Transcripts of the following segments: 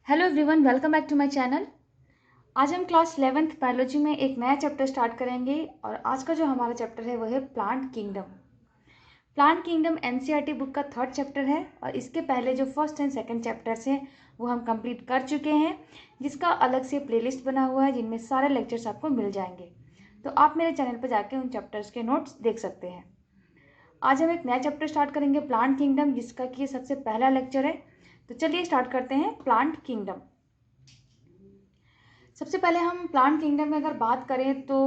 Hello everyone, welcome back to my channel. आज हम class 11th biology में एक नया चैप्टर स्टार्ट करेंगे और आज का जो हमारा चैप्टर है वो है plant kingdom. Plant kingdom NCERT book का 3rd चैप्टर है और इसके पहले जो फर्स्ट एंड सेकंड चैप्टर्स हैं वो हम कंप्लीट कर चुके हैं, जिसका अलग से प्लेलिस्ट बना हुआ है जिनमें सारे लेक्चर्स आपको मिल जाएंगे। तो आप मेरे चैनल पर जाके उन चैप्टर्स के नोट्स देख सकते हैं। आज हम एक नया चैप्टर स्टार्ट करेंगे प्लांट किंगडम, जिसका कि सबसे पहला लेक्चर है। तो चलिए स्टार्ट करते हैं प्लांट किंगडम। सबसे पहले हम प्लांट किंगडम में अगर बात करें तो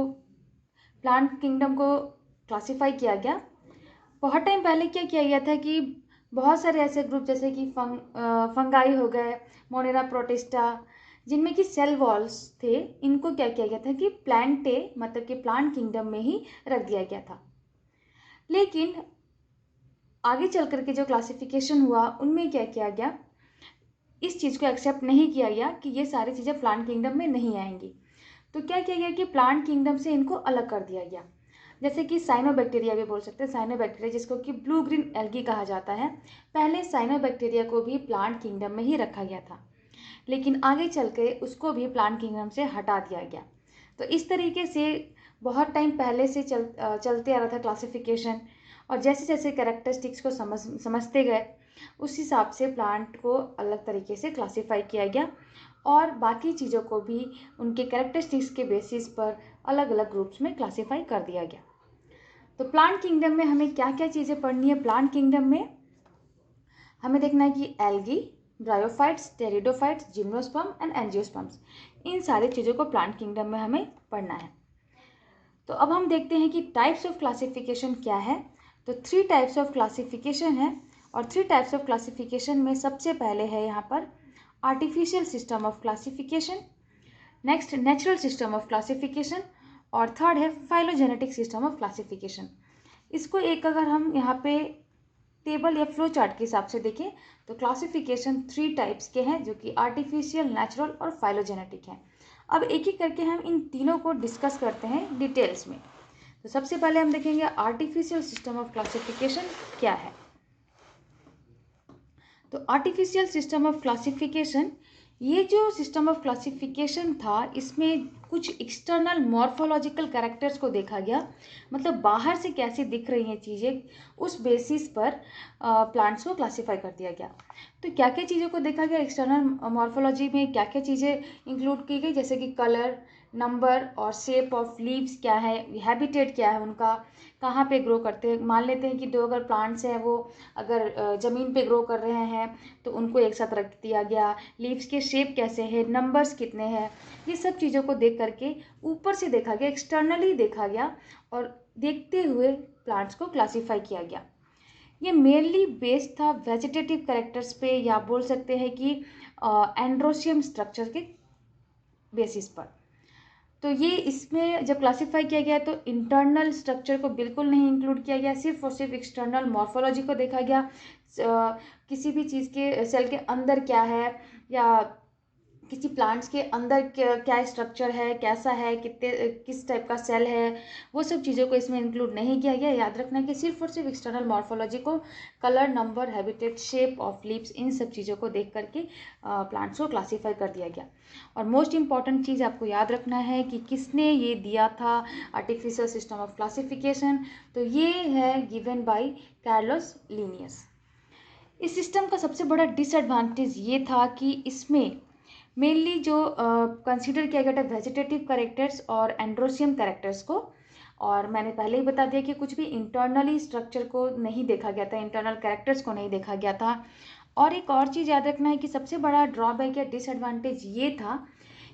प्लांट किंगडम को क्लासिफाई किया गया। बहुत टाइम पहले क्या किया गया था कि बहुत सारे ऐसे ग्रुप जैसे कि फंगाई हो गए, मोनेरा प्रोटिस्टा, जिनमें कि सेल वॉल्स थे, इनको क्या किया गया था कि प्लांटे मतलब कि प्लांट किंगडम में ही रख दिया गया था। लेकिन आगे चल करके जो क्लासिफिकेशन हुआ उनमें क्या किया गया, इस चीज़ को एक्सेप्ट नहीं किया गया कि ये सारी चीज़ें प्लांट किंगडम में नहीं आएंगी। तो क्या किया गया कि प्लांट किंगडम से इनको अलग कर दिया गया। जैसे कि साइनोबैक्टीरिया भी बोल सकते हैं, साइनोबैक्टीरिया जिसको कि ब्लू ग्रीन एल्गी कहा जाता है। पहले साइनोबैक्टीरिया को भी प्लांट किंगडम में ही रखा गया था, लेकिन आगे चल के उसको भी प्लांट किंगडम से हटा दिया गया। तो इस तरीके से बहुत टाइम पहले से चलते आ रहा था क्लासिफिकेशन, और जैसे जैसे कैरेक्टरिस्टिक्स को समझते गए उस हिसाब से प्लांट को अलग तरीके से क्लासिफाई किया गया और बाकी चीज़ों को भी उनके कैरेक्टरिस्टिक्स के बेसिस पर अलग अलग ग्रुप्स में क्लासिफाई कर दिया गया। तो प्लांट किंगडम में हमें क्या क्या चीज़ें पढ़नी है। प्लांट किंगडम में हमें देखना है कि algae, bryophytes, pteridophytes, gymnosperm and angiosperms, इन सारी चीज़ों को प्लांट किंगडम में हमें पढ़ना है। तो अब हम देखते हैं कि टाइप्स ऑफ क्लासिफिकेशन क्या है। तो 3 टाइप्स ऑफ क्लासिफिकेशन है और 3 टाइप्स ऑफ क्लासिफिकेशन में सबसे पहले है यहाँ पर artificial system of classification, next natural system of classification और थर्ड है फाइलोजेनेटिक सिस्टम ऑफ क्लासिफिकेशन। इसको एक अगर हम यहाँ पे टेबल या फ्लो चार्ट के हिसाब से देखें तो क्लासिफिकेशन 3 टाइप्स के हैं, जो कि आर्टिफिशियल, नेचुरल और फाइलोजेनेटिक हैं। अब एक एक करके हम इन तीनों को डिस्कस करते हैं डिटेल्स में। तो सबसे पहले हम देखेंगे आर्टिफिशियल सिस्टम ऑफ क्लासिफिकेशन क्या है। तो आर्टिफिशियल सिस्टम ऑफ क्लासिफिकेशन, ये जो सिस्टम ऑफ क्लासिफिकेशन था इसमें कुछ एक्सटर्नल मॉर्फोलॉजिकल कैरेक्टर्स को देखा गया, मतलब बाहर से कैसे दिख रही हैं चीज़ें, उस बेसिस पर प्लांट्स को क्लासिफाई कर दिया गया। तो क्या क्या चीज़ों को देखा गया एक्सटर्नल मॉर्फोलॉजी में, क्या क्या चीज़ें इंक्लूड की गई, जैसे कि कलर, नंबर और शेप ऑफ लीव्स क्या है, हैबिटेट क्या है उनका, कहाँ पे ग्रो करते हैं। मान लेते हैं कि 2 अगर प्लांट्स हैं वो अगर ज़मीन पे ग्रो कर रहे हैं तो उनको एक साथ रख दिया गया। लीव्स के शेप कैसे हैं, नंबर्स कितने हैं, ये सब चीज़ों को देख करके ऊपर से देखा गया, एक्सटर्नली देखा गया और देखते हुए प्लांट्स को क्लासीफाई किया गया। ये मेनली बेस्ड था वेजिटेटिव कैरेक्टर्स पे, या बोल सकते हैं कि एंड्रोशियम स्ट्रक्चर के बेसिस पर। तो ये इसमें जब क्लासिफाई किया गया तो इंटरनल स्ट्रक्चर को बिल्कुल नहीं इंक्लूड किया गया, सिर्फ और सिर्फ एक्सटर्नल मॉर्फोलॉजी को देखा गया। किसी भी चीज़ के सेल के अंदर क्या है, या किसी प्लांट्स के अंदर क्या स्ट्रक्चर है, कैसा है, कितने किस टाइप का सेल है, वो सब चीज़ों को इसमें इंक्लूड नहीं किया गया। याद रखना कि सिर्फ और सिर्फ एक्सटर्नल मॉर्फोलॉजी को, colour, number, habitat, shape of leaves, इन सब चीज़ों को देख करके प्लांट्स को क्लासीफाई कर दिया गया। और मोस्ट इंपॉर्टेंट चीज़ आपको याद रखना है कि किसने ये दिया था आर्टिफिशियल सिस्टम ऑफ क्लासिफिकेशन, तो ये है गिवन बाय कार्लोस लिनियस। इस सिस्टम का सबसे बड़ा डिसएडवांटेज ये था कि इसमें मेनली जो कंसीडर किया गया था वेजिटेटिव कैरेक्टर्स और एंड्रोशियम कैरेक्टर्स को, और मैंने पहले ही बता दिया कि कुछ भी इंटरनली स्ट्रक्चर को नहीं देखा गया था, इंटरनल कैरेक्टर्स को नहीं देखा गया था। और एक और चीज़ याद रखना है कि सबसे बड़ा ड्रॉबैक या डिसएडवांटेज ये था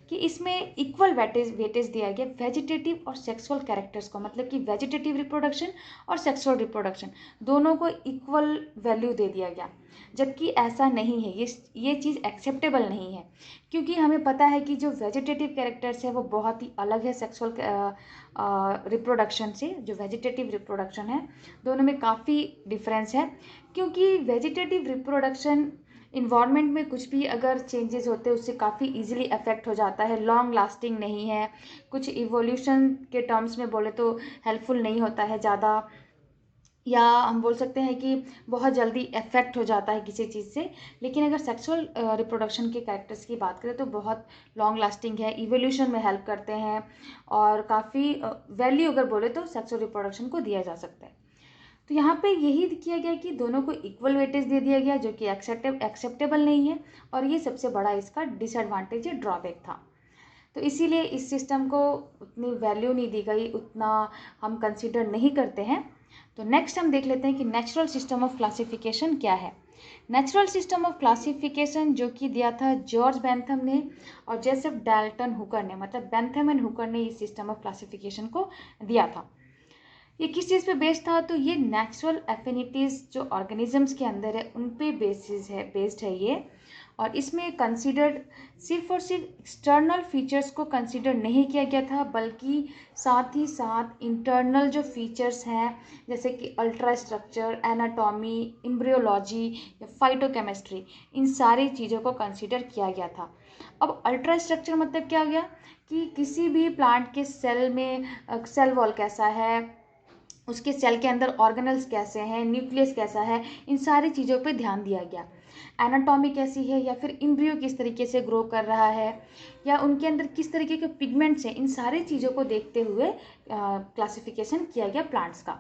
कि इसमें इक्वल वेटेज दिया गया वेजिटेटिव और सेक्सुअल कैरेक्टर्स को, मतलब कि वेजिटेटिव रिप्रोडक्शन और सेक्सुअल रिप्रोडक्शन दोनों को इक्वल वैल्यू दे दिया गया, जबकि ऐसा नहीं है। ये चीज़ एक्सेप्टेबल नहीं है, क्योंकि हमें पता है कि जो वेजिटेटिव कैरेक्टर्स है वो बहुत ही अलग है सेक्सुअल रिप्रोडक्शन से। जो वेजिटेटिव रिप्रोडक्शन है दोनों में काफ़ी डिफरेंस है, क्योंकि वेजिटेटिव रिप्रोडक्शन इन्वायरमेंट में कुछ भी अगर चेंजेस होते हैं उससे काफ़ी इजीली अफेक्ट हो जाता है, लॉन्ग लास्टिंग नहीं है, कुछ इवोल्यूशन के टर्म्स में बोले तो हेल्पफुल नहीं होता है ज़्यादा। या हम बोल सकते हैं कि बहुत जल्दी इफेक्ट हो जाता है किसी चीज़ से। लेकिन अगर सेक्सुअल रिप्रोडक्शन के कैरेक्टर्स की बात करें तो बहुत लॉन्ग लास्टिंग है, इवोल्यूशन में हेल्प करते हैं और काफ़ी वैल्यू अगर बोले तो सेक्सुअल रिप्रोडक्शन को दिया जा सकता है। तो यहाँ पे यही किया गया कि दोनों को इक्वल वेटेज दे दिया गया, जो कि एक्सेप्टेबल नहीं है, और ये सबसे बड़ा इसका डिसएडवांटेज या ड्रॉबैक था। तो इसीलिए इस सिस्टम को उतनी वैल्यू नहीं दी गई, उतना हम कंसीडर नहीं करते हैं। तो नेक्स्ट हम देख लेते हैं कि नेचुरल सिस्टम ऑफ क्लासिफिकेशन क्या है। नेचुरल सिस्टम ऑफ क्लासिफिकेशन जो कि दिया था जॉर्ज बेंथम ने और जोसेफ डाल्टन हुकर ने, मतलब बेंथम एंड हुकर ने इस सिस्टम ऑफ क्लासिफिकेशन को दिया था। ये किस चीज़ पे बेस्ड था? तो ये नेचुरल एफिनिटीज़ जो ऑर्गेनिजम्स के अंदर है उन पे बेस्ड है ये। और इसमें कंसीडर्ड सिर्फ और सिर्फ एक्सटर्नल फीचर्स को कंसीडर नहीं किया गया था, बल्कि साथ ही साथ इंटरनल जो फीचर्स हैं जैसे कि अल्ट्रा स्ट्रक्चर, एनाटॉमी, एम्ब्रियोलॉजी या फाइटोकेमिस्ट्री, इन सारी चीज़ों को कंसीडर किया गया था। अब अल्ट्रा स्ट्रक्चर मतलब क्या हो गया कि किसी भी प्लांट के सेल में सेल वॉल कैसा है, उसके सेल के अंदर ऑर्गेनल्स कैसे हैं, न्यूक्लियस कैसा है, इन सारी चीज़ों पे ध्यान दिया गया। एनाटॉमी कैसी है, या फिर एम्ब्रियो किस तरीके से ग्रो कर रहा है, या उनके अंदर किस तरीके के पिगमेंट्स हैं, इन सारी चीज़ों को देखते हुए क्लासिफिकेशन किया गया प्लांट्स का।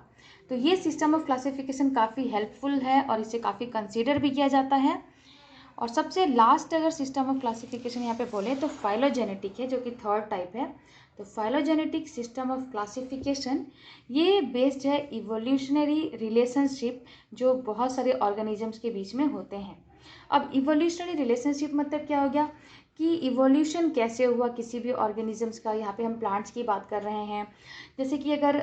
तो ये सिस्टम ऑफ क्लासिफिकेशन काफ़ी हेल्पफुल है और इसे काफ़ी कंसीडर भी किया जाता है। और सबसे लास्ट अगर सिस्टम ऑफ क्लासिफिकेशन यहाँ पे बोले तो फाइलोजेनेटिक है, जो कि थर्ड टाइप है। तो फाइलोजेनेटिक सिस्टम ऑफ क्लासिफिकेशन ये बेस्ड है इवोल्यूशनरी रिलेशनशिप जो बहुत सारे ऑर्गेनिजम्स के बीच में होते हैं। अब इवोल्यूशनरी रिलेशनशिप मतलब क्या हो गया कि इवोल्यूशन कैसे हुआ किसी भी ऑर्गेनिजम्स का। यहाँ पे हम प्लांट्स की बात कर रहे हैं, जैसे कि अगर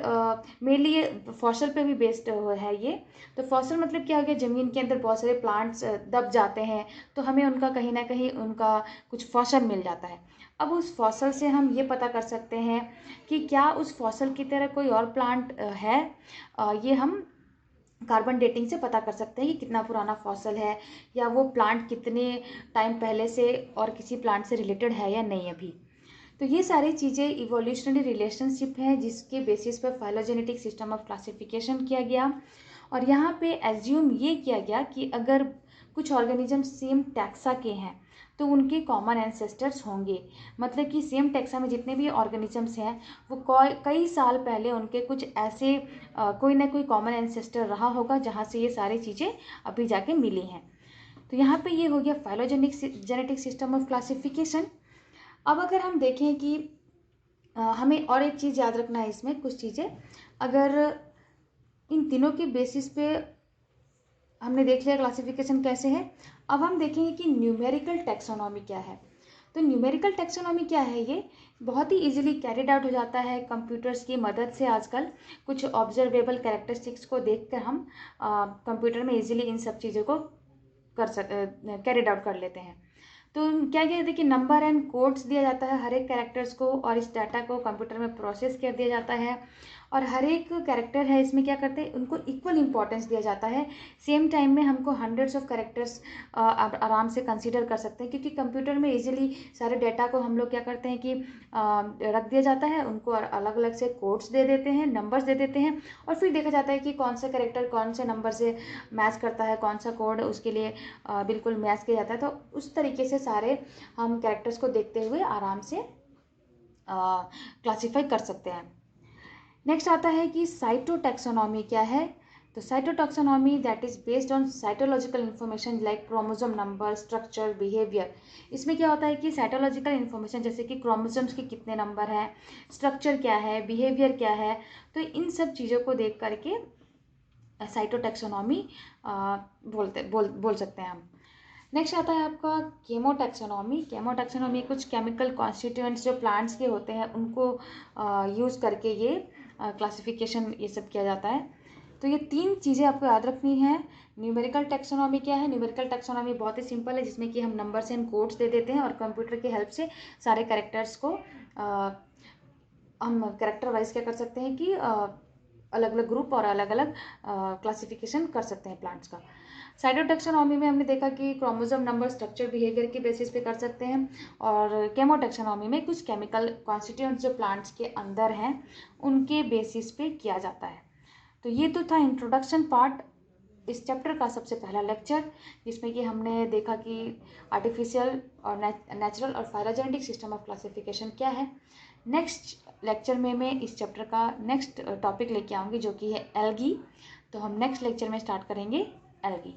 मेनली ये फॉसल पे भी बेस्ड है ये। तो फॉसल मतलब क्या हो गया, ज़मीन के अंदर बहुत सारे प्लांट्स दब जाते हैं तो हमें उनका कहीं ना कहीं उनका कुछ फॉसल मिल जाता है। अब उस फॉसल से हम ये पता कर सकते हैं कि क्या उस फॉसल की तरह कोई और प्लांट है। ये हम कार्बन डेटिंग से पता कर सकते हैं कि कितना पुराना फॉसल है, या वो प्लांट कितने टाइम पहले से और किसी प्लांट से रिलेटेड है या नहीं अभी। तो ये सारी चीज़ें इवोल्यूशनरी रिलेशनशिप हैं जिसके बेसिस पर फाइलोजेनेटिक सिस्टम ऑफ क्लासिफिकेशन किया गया। और यहाँ पे एज्यूम ये किया गया कि अगर कुछ ऑर्गेनिज्म सेम टैक्सा के हैं तो उनके कॉमन एंसेस्टर्स होंगे। मतलब कि सेम टैक्सा में जितने भी ऑर्गेनिजम्स हैं वो कई साल पहले उनके कुछ ऐसे कोई ना कोई कॉमन एंसेस्टर रहा होगा जहाँ से ये सारी चीज़ें अभी जाके मिली हैं। तो यहाँ पे ये हो गया जेनेटिक सिस्टम ऑफ क्लासिफिकेशन। अब अगर हम देखें कि हमें और एक चीज़ याद रखना है इसमें कुछ चीज़ें, अगर इन तीनों के बेसिस पे हमने देख लिया क्लासिफिकेशन कैसे है, अब हम देखेंगे कि न्यूमेरिकल टैक्सोनॉमी क्या है। तो न्यूमेरिकल टैक्सोनॉमी क्या है, ये बहुत ही इजीली कैरिड आउट हो जाता है कंप्यूटर्स की मदद से। आजकल कुछ ऑब्जर्वेबल कैरेक्टरिस्टिक्स को देखकर हम कंप्यूटर में इजीली इन सब चीज़ों को कैरिड आउट कर लेते हैं। तो क्या क्या है कि नंबर एंड कोड्स दिया जाता है हर एक कैरेक्टर्स को, और इस डाटा को कंप्यूटर में प्रोसेस कर दिया जाता है। और हर एक कैरेक्टर है इसमें क्या करते हैं, उनको इक्वल इंपॉर्टेंस दिया जाता है। सेम टाइम में हमको हंड्रेड्स ऑफ कैरेक्टर्स आराम से कंसीडर कर सकते हैं, क्योंकि कंप्यूटर में इजीली सारे डाटा को हम लोग क्या करते हैं कि रख दिया जाता है, उनको अलग अलग से कोड्स दे देते हैं, नंबर्स दे देते हैं, और फिर देखा जाता है कि कौन सा कैरेक्टर कौन से नंबर से मैच करता है, कौन सा कोड उसके लिए बिल्कुल मैच किया जाता है। तो उस तरीके से सारे हम कैरेक्टर्स को देखते हुए आराम से क्लासीफाई कर सकते हैं। नेक्स्ट आता है कि साइटोटैक्सोनॉमी क्या है। तो cytotaxonomy that is based on cytological information like chromosome number, structure, behaviour. इसमें क्या होता है कि साइटोलॉजिकल इन्फॉर्मेशन जैसे कि क्रोमोसोम्स के कितने नंबर हैं, स्ट्रक्चर क्या है, बिहेवियर क्या है, तो इन सब चीज़ों को देख करके साइटोटैक्सोनॉमी बोल सकते हैं हम। नेक्स्ट आता है आपका केमोटैक्सोनॉमी। केमोटैक्सोनॉमी कुछ केमिकल कॉन्स्टिट्यूएंट्स जो प्लांट्स के होते हैं उनको यूज़ करके ये क्लासिफिकेशन ये सब किया जाता है। तो ये तीन चीज़ें आपको याद रखनी है। न्यूमेरिकल टैक्सोनॉमी क्या है, न्यूमेरिकल टैक्सोनॉमी बहुत ही सिंपल है जिसमें कि हम नंबर्स एंड कोड्स दे देते हैं और कंप्यूटर की हेल्प से सारे कैरेक्टर्स को हम कैरेक्टर वाइज क्या कर सकते हैं कि अलग अलग ग्रुप और अलग अलग क्लासिफिकेशन कर सकते हैं प्लांट्स का। साइटोटैक्सोनॉमी में हमने देखा कि क्रोमोसोम नंबर, स्ट्रक्चर, बिहेवियर के बेसिस पे कर सकते हैं, और केमोटैक्सोनॉमी में कुछ केमिकल कॉन्स्टिट्यूएंट्स जो प्लांट्स के अंदर हैं उनके बेसिस पे किया जाता है। तो ये तो था इंट्रोडक्शन पार्ट इस चैप्टर का सबसे पहला लेक्चर, जिसमें कि हमने देखा कि आर्टिफिशियल और नेचुरल और फाइलोजेनेटिक सिस्टम ऑफ क्लासिफिकेशन क्या है। नेक्स्ट लेक्चर में मैं इस चैप्टर का नेक्स्ट टॉपिक लेके आऊँगी जो कि है एल्गी। तो हम नेक्स्ट लेक्चर में स्टार्ट करेंगे एल्गी।